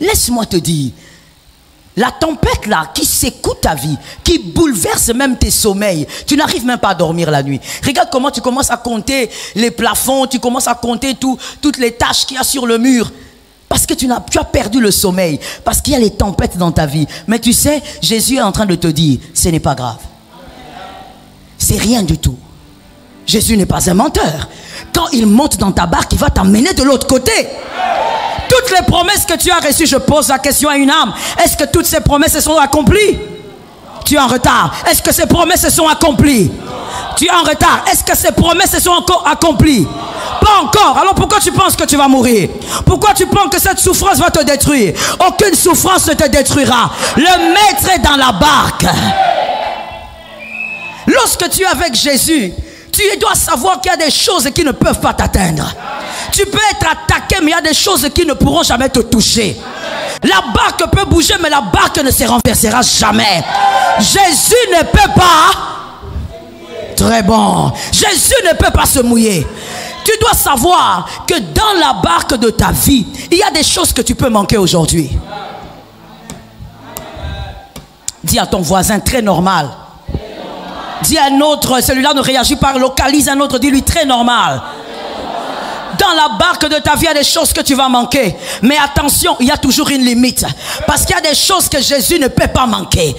Laisse-moi te dire, la tempête là, qui secoue ta vie, qui bouleverse même tes sommeils, tu n'arrives même pas à dormir la nuit. Regarde comment tu commences à compter les plafonds, tu commences à compter toutes les taches qu'il y a sur le mur. Parce que tu as perdu le sommeil, parce qu'il y a les tempêtes dans ta vie. Mais tu sais, Jésus est en train de te dire, ce n'est pas grave. C'est rien du tout. Jésus n'est pas un menteur. Quand il monte dans ta barque, il va t'emmener de l'autre côté. Toutes les promesses que tu as reçues, je pose la question à une âme. Est-ce que toutes ces promesses se sont accomplies? Tu es en retard. Est-ce que ces promesses se sont accomplies? Tu es en retard. Est-ce que ces promesses se sont encore accomplies? Pas encore. Alors pourquoi tu penses que tu vas mourir? Pourquoi tu penses que cette souffrance va te détruire? Aucune souffrance ne te détruira. Le maître est dans la barque. Lorsque tu es avec Jésus, tu dois savoir qu'il y a des choses qui ne peuvent pas t'atteindre. Tu peux être attaqué, mais il y a des choses qui ne pourront jamais te toucher. La barque peut bouger, mais la barque ne se renversera jamais. Jésus ne peut pas. Très bon. Jésus ne peut pas se mouiller. Tu dois savoir que dans la barque de ta vie, il y a des choses que tu peux manquer aujourd'hui. Dis à ton voisin, très normal. Dis à un autre, celui-là ne réagit pas, localise un autre, dis-lui très normal. Dans la barque de ta vie, il y a des choses que tu vas manquer. Mais attention, il y a toujours une limite. Parce qu'il y a des choses que Jésus ne peut pas manquer.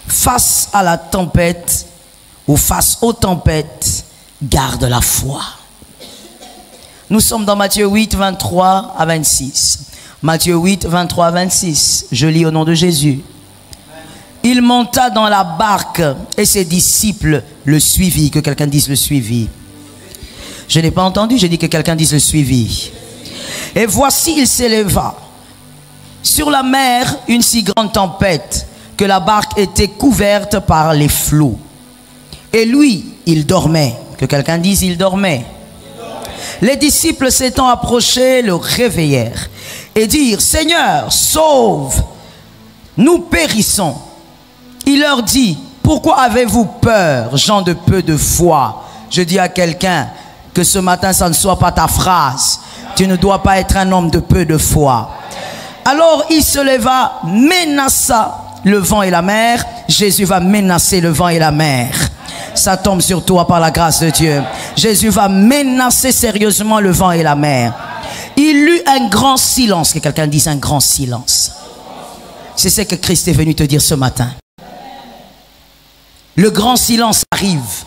Face à la tempête ou face aux tempêtes, garde la foi. Nous sommes dans Matthieu 8, 23 à 26. Matthieu 8, 23 à 26. Je lis au nom de Jésus. Il monta dans la barque et ses disciples le suivirent. Que quelqu'un dise le suivi. Je n'ai pas entendu, j'ai dit que quelqu'un dise le suivi. Et voici, il s'éleva sur la mer une si grande tempête que la barque était couverte par les flots. Et lui, il dormait. Que quelqu'un dise, il dormait. Les disciples s'étant approchés le réveillèrent et dirent, Seigneur, sauve, nous périssons. Il leur dit, pourquoi avez-vous peur, gens de peu de foi? Je dis à quelqu'un, que ce matin, ça ne soit pas ta phrase. Tu ne dois pas être un homme de peu de foi. Alors il se leva, menaça le vent et la mer. Jésus va menacer le vent et la mer. Ça tombe sur toi par la grâce de Dieu. Jésus va menacer sérieusement le vent et la mer. Il eut un grand silence. Que quelqu'un dise un grand silence. C'est ce que Christ est venu te dire ce matin. Le grand silence arrive.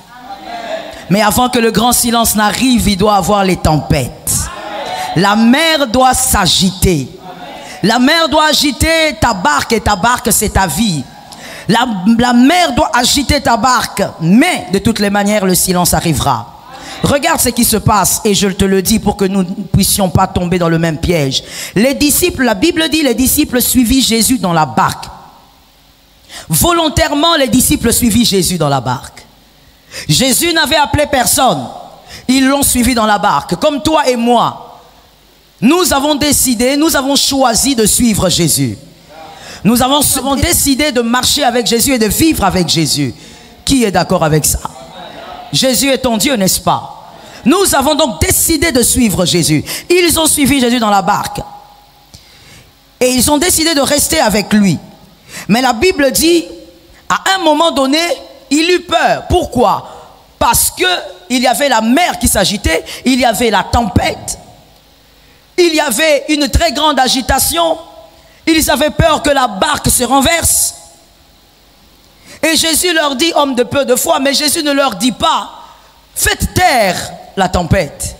Mais avant que le grand silence n'arrive, il doit avoir les tempêtes. La mer doit s'agiter. La mer doit agiter ta barque et ta barque c'est ta vie. La mer doit agiter ta barque. Mais de toutes les manières, le silence arrivera. Regarde ce qui se passe et je te le dis pour que nous ne puissions pas tomber dans le même piège. Les disciples, la Bible dit, les disciples suivirent Jésus dans la barque. Volontairement, les disciples suivirent Jésus dans la barque. Jésus n'avait appelé personne. Ils l'ont suivi dans la barque. Comme toi et moi. Nous avons décidé, nous avons choisi de suivre Jésus. Nous avons décidé de marcher avec Jésus et de vivre avec Jésus. Qui est d'accord avec ça? Jésus est ton Dieu, n'est-ce pas? Nous avons donc décidé de suivre Jésus. Ils ont suivi Jésus dans la barque. Et ils ont décidé de rester avec lui. Mais la Bible dit, à un moment donné, il eut peur. Pourquoi? Parce que il y avait la mer qui s'agitait, il y avait la tempête, il y avait une très grande agitation. Ils avaient peur que la barque se renverse. Et Jésus leur dit, homme de peu de foi, mais Jésus ne leur dit pas, faites taire la tempête.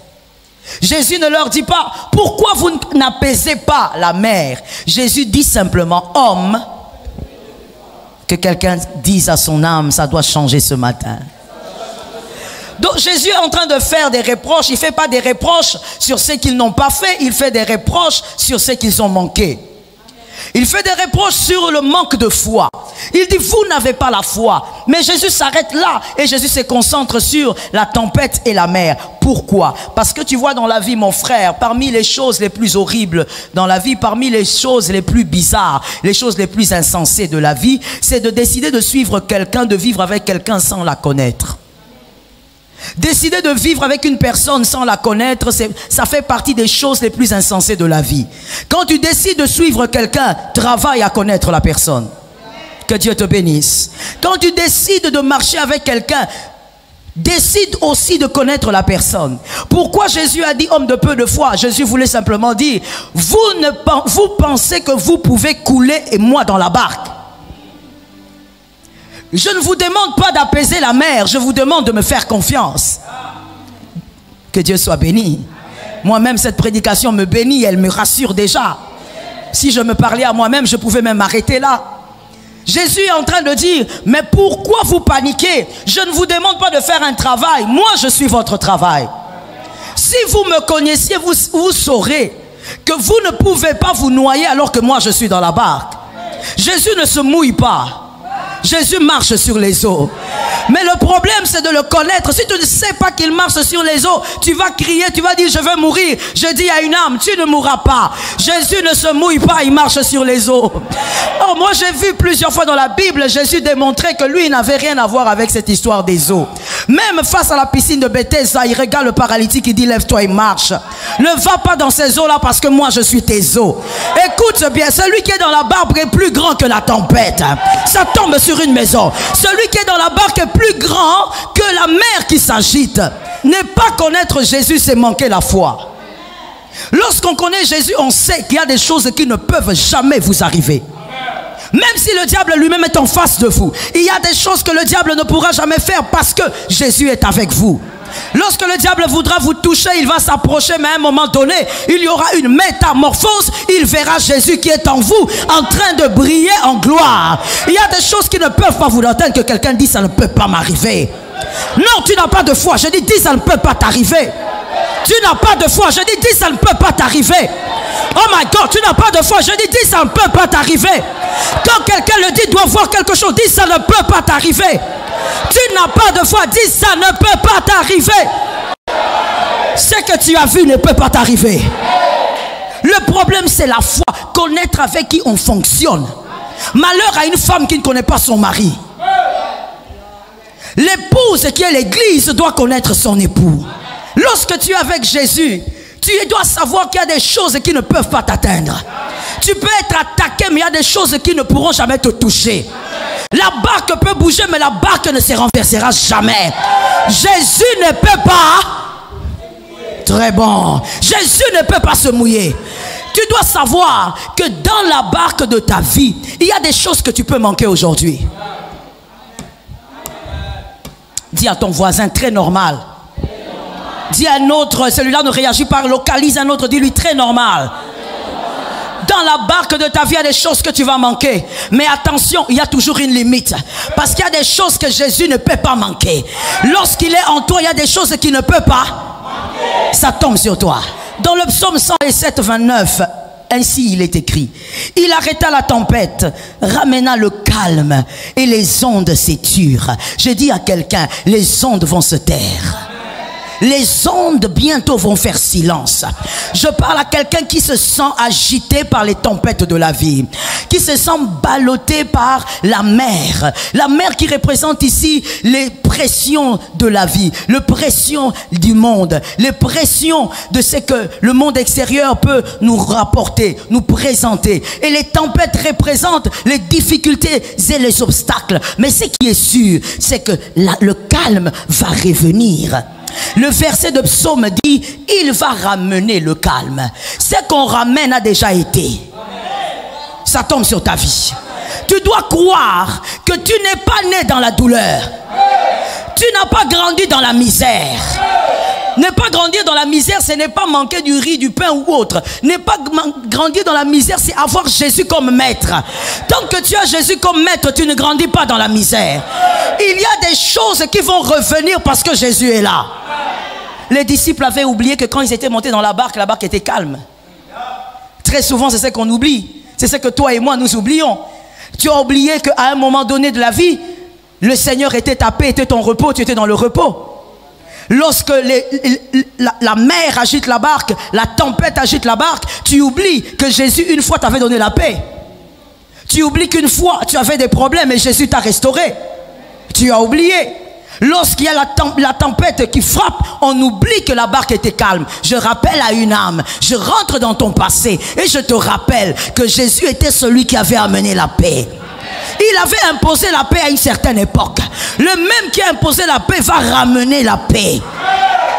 Jésus ne leur dit pas, pourquoi vous n'apaisez pas la mer? Jésus dit simplement, homme. Que quelqu'un dise à son âme, ça doit changer ce matin. Donc Jésus est en train de faire des reproches. Il ne fait pas des reproches sur ce qu'ils n'ont pas fait. Il fait des reproches sur ce qu'ils ont manqué. Il fait des reproches sur le manque de foi. Il dit, vous n'avez pas la foi. Mais Jésus s'arrête là et Jésus se concentre sur la tempête et la mer. Pourquoi? Parce que tu vois dans la vie, mon frère, parmi les choses les plus horribles dans la vie, parmi les choses les plus bizarres, les choses les plus insensées de la vie, c'est de décider de suivre quelqu'un, de vivre avec quelqu'un sans la connaître. Décider de vivre avec une personne sans la connaître, ça fait partie des choses les plus insensées de la vie. Quand tu décides de suivre quelqu'un, travaille à connaître la personne. Que Dieu te bénisse. Quand tu décides de marcher avec quelqu'un, décide aussi de connaître la personne. Pourquoi Jésus a dit homme de peu de foi? Jésus voulait simplement dire, vous pensez que vous pouvez couler et moi dans la barque. Je ne vous demande pas d'apaiser la mer, je vous demande de me faire confiance. Que Dieu soit béni. Moi-même, cette prédication me bénit, elle me rassure déjà. Si je me parlais à moi-même, je pouvais même m'arrêter là. Jésus est en train de dire, mais pourquoi vous paniquez? Je ne vous demande pas de faire un travail, moi je suis votre travail. Si vous me connaissiez, vous saurez que vous ne pouvez pas vous noyer alors que moi je suis dans la barque. Jésus ne se mouille pas. Jésus marche sur les eaux. Mais le problème c'est de le connaître. Si tu ne sais pas qu'il marche sur les eaux, tu vas crier, tu vas dire je veux mourir. Je dis à une âme, tu ne mourras pas. Jésus ne se mouille pas, il marche sur les eaux. Oh, moi j'ai vu plusieurs fois dans la Bible Jésus démontrer que lui n'avait rien à voir avec cette histoire des eaux. Même face à la piscine de Bethesda, il regarde le paralytique, il dit lève-toi et marche. Ne va pas dans ces eaux là parce que moi je suis tes eaux. Écoute bien, celui qui est dans la barque est plus grand que la tempête. Ça tombe sur une maison. Celui qui est dans la barque est plus grand que la mer qui s'agite. Ne pas connaître Jésus, c'est manquer la foi. Lorsqu'on connaît Jésus, on sait qu'il y a des choses qui ne peuvent jamais vous arriver. Même si le diable lui-même est en face de vous, il y a des choses que le diable ne pourra jamais faire parce que Jésus est avec vous. Lorsque le diable voudra vous toucher, il va s'approcher, mais à un moment donné, il y aura une métamorphose. Il verra Jésus qui est en vous, en train de briller en gloire. Il y a des choses qui ne peuvent pas vous atteindre, que quelqu'un dit ça ne peut pas m'arriver. Non, tu n'as pas de foi. Je dis ça ne peut pas t'arriver. Tu n'as pas de foi. Je dis ça ne peut pas t'arriver. Oh my God, tu n'as pas de foi. Je dis ça ne peut pas t'arriver. Quand quelqu'un le dit, doit voir quelque chose. Dis ça ne peut pas t'arriver. Tu n'as pas de foi. Dis ça ne peut pas t'arriver. Ce que tu as vu ne peut pas t'arriver. Le problème c'est la foi. Connaître avec qui on fonctionne. Malheur à une femme qui ne connaît pas son mari. L'épouse qui est l'église doit connaître son époux. Lorsque tu es avec Jésus, tu dois savoir qu'il y a des choses qui ne peuvent pas t'atteindre. Tu peux être attaqué, mais il y a des choses qui ne pourront jamais te toucher. La barque peut bouger, mais la barque ne se renversera jamais. Jésus ne peut pas. Très bon. Jésus ne peut pas se mouiller. Tu dois savoir que dans la barque de ta vie, il y a des choses que tu peux manquer aujourd'hui. Dis à ton voisin, très normal. Dis à un autre, celui-là ne réagit pas, localise un autre, dis-lui très normal. Dans la barque de ta vie, il y a des choses que tu vas manquer. Mais attention, il y a toujours une limite. Parce qu'il y a des choses que Jésus ne peut pas manquer. Lorsqu'il est en toi, il y a des choses qu'il ne peut pas manquer. Ça tombe sur toi. Dans le psaume 107, 29, ainsi il est écrit. Il arrêta la tempête, ramena le calme et les ondes s'étirent. Je dis à quelqu'un, les ondes vont se taire. Les ondes bientôt vont faire silence. Je parle à quelqu'un qui se sent agité par les tempêtes de la vie, qui se sent ballotté par la mer. La mer qui représente ici les pressions de la vie, les pressions du monde, les pressions de ce que le monde extérieur peut nous rapporter, nous présenter. Et les tempêtes représentent les difficultés et les obstacles. Mais ce qui est sûr, c'est que le calme va revenir. Le verset de psaume dit, il va ramener le calme. Ce qu'on ramène a déjà été. Ça tombe sur ta vie. Tu dois croire que tu n'es pas né dans la douleur. Tu n'as pas grandi dans la misère. Ne pas grandir dans la misère, ce n'est pas manquer du riz, du pain ou autre. Ne pas grandir dans la misère, c'est avoir Jésus comme maître. Tant que tu as Jésus comme maître, tu ne grandis pas dans la misère. Il y a des choses qui vont revenir parce que Jésus est là. Les disciples avaient oublié que quand ils étaient montés dans la barque était calme. Très souvent, c'est ce qu'on oublie. C'est ce que toi et moi, nous oublions. Tu as oublié qu'à un moment donné de la vie, le Seigneur était ta paix, était ton repos, tu étais dans le repos. Lorsque la mer agite la barque, la tempête agite la barque, tu oublies que Jésus une fois t'avait donné la paix. Tu oublies qu'une fois tu avais des problèmes et Jésus t'a restauré. Tu as oublié. Lorsqu'il y a la tempête qui frappe, on oublie que la barque était calme. Je rappelle à une âme, je rentre dans ton passé et je te rappelle que Jésus était celui qui avait amené la paix. Il avait imposé la paix à une certaine époque. Le même qui a imposé la paix va ramener la paix.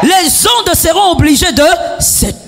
Les ondes seront obligées de se